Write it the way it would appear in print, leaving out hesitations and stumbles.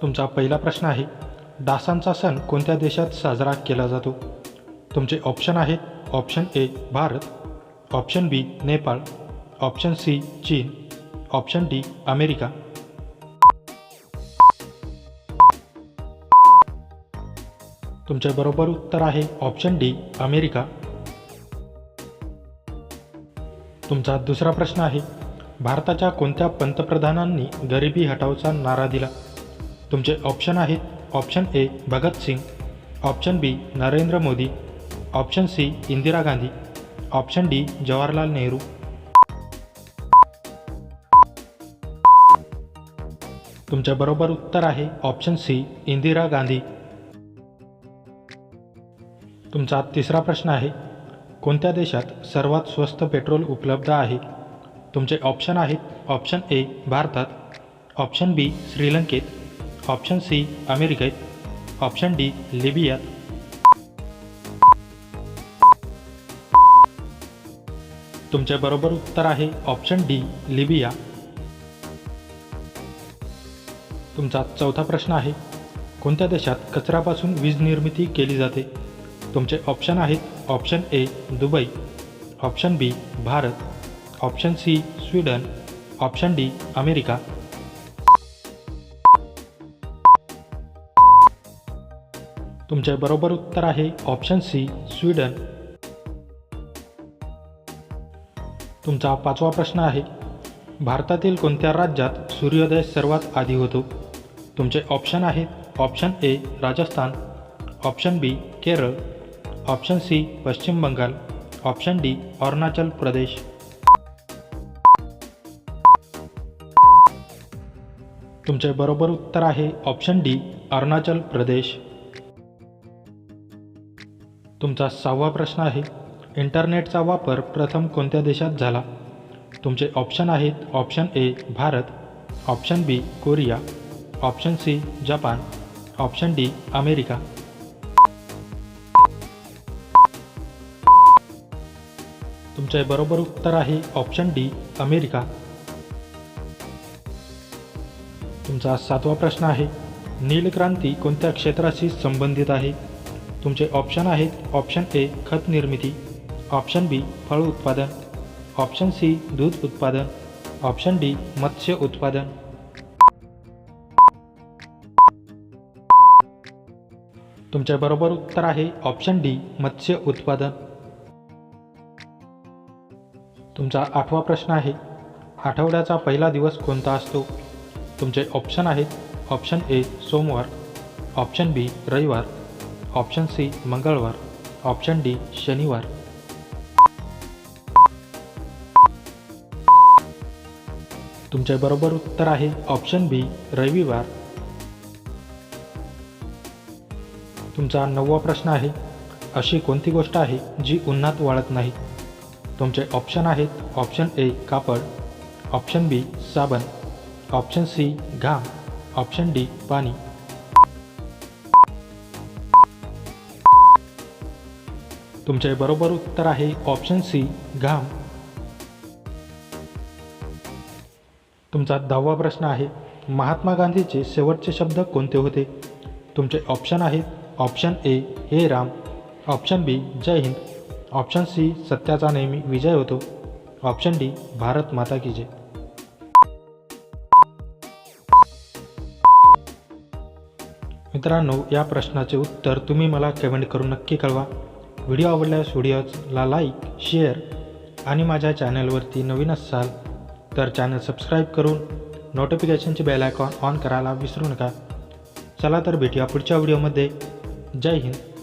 तुमचा पहिला प्रश्न आहे, डासांचा सण कोणत्या देशात साजरा केला जातो? तुमचे ऑप्शन आहेत option A Bharat, option B Nepal, option C चीन, ऑप्शन डी अमेरिका. तुमचे बरोबर उत्तर आहे ऑप्शन डी अमेरिका. तुमचा दुसरा प्रश्न आहे, भारताच्या कोणत्या पंतप्रधानांनी गरिबी हटावचा नारा दिला? तुमचे ऑप्शन आहेत option A Bhagat Singh, option B Narendra Modi, option C Indira Gandhi, option D Jawaharlal Nehru. तुमचे बरोबर उत्तर आहे ऑप्शन सी इंदिरा गांधी. तुमचा तिसरा प्रश्न आहे, कोणत्या देशात सर्वात स्वस्त पेट्रोल उपलब्ध आहे? तुमचे ऑप्शन आहेत ऑप्शन ए भारतात, ऑप्शन बी श्रीलंकेत, ऑप्शन सी अमेरिकेत, ऑप्शन डी लिबियात. तुमचे बरोबर उत्तर आहे ऑप्शन डी लिबिया. तुमचा चौथा प्रश्न आहे, कोणत्या देशात कचऱ्यापासून वीज निर्मिती केली जाते? तुमचे ऑप्शन आहेत option A Dubai, option B Bharat, option C Sweden, option D America. तुमचे बरोबर उत्तर आहे ऑप्शन सी स्वीडन. तुमचा पाचवा प्रश्न आहे, भारतातील कोणत्या राज्यात सूर्योदय सर्वात आधी होतो? तुमचे ऑप्शन आहेत option A Rajasthan, option B Kerala, option C Paschim Bengal, option D Arunachal Pradesh. तुमचे बरोबर उत्तर आहे ऑप्शन डी अरुणाचल प्रदेश. तुमचा सहावा प्रश्न आहे, इंटरनेटचा वापर प्रथम कोणत्या देशात झाला? तुमचे ऑप्शन आहेत option A Bharat, option B Korea, option C जपान, ऑप्शन डी अमेरिका. तुमचे बरोबर उत्तर आहे ऑप्शन डी अमेरिका. तुमचा सातवा प्रश्न आहे, नीलक्रांती कोणत्या क्षेत्राशी संबंधित आहे? तुमचे ऑप्शन आहेत ऑप्शन ए खत निर्मिती, ऑप्शन बी फळ उत्पादन, ऑप्शन सी दूध उत्पादन, ऑप्शन डी मत्स्य उत्पादन. तुमचे बरोबर उत्तर आहे ऑप्शन डी मत्स्य उत्पादन. तुमचा आठवा प्रश्न आहे, आठवड्याचा पहिला दिवस कोणता असतो? तुमचे ऑप्शन आहेत ऑप्शन ए सोमवार, ऑप्शन बी रविवार, ऑप्शन सी मंगळवार, ऑप्शन डी शनिवार. तुमचे बरोबर उत्तर आहे ऑप्शन बी रविवार. तुमचा नववा प्रश्न आहे, अशी कोणती गोष्ट आहे जी उन्हात वाळत नाही? तुमचे ऑप्शन आहेत ऑप्शन ए कापड, ऑप्शन बी साबण, ऑप्शन सी घाम, ऑप्शन डी पाणी. तुमचे बरोबर उत्तर आहे ऑप्शन सी घाम. तुमचा 10वा प्रश्न आहे, महात्मा गांधीचे शेवटचे शब्द कोणते होते? तुमचे ऑप्शन आहेत ऑप्शन ए हे राम, ऑप्शन बी जय हिंद, ऑप्शन सी सत्याचा नेहमी विजय होतो, ऑप्शन डी भारत माता की जय. मित्रांनो, या प्रश्नाचे उत्तर तुम्ही मला कमेंट करून नक्की कळवा. व्हिडिओ आवडल्यास व्हिडिओला लाईक, शेअर आणि माझ्या चॅनलवरती नवीन असाल तर चॅनल सबस्क्राईब करून नोटिफिकेशनची बेल आयकॉन ऑन करायला विसरू नका. चला तर भेटूया पुढच्या व्हिडिओमध्ये. जय हिंद.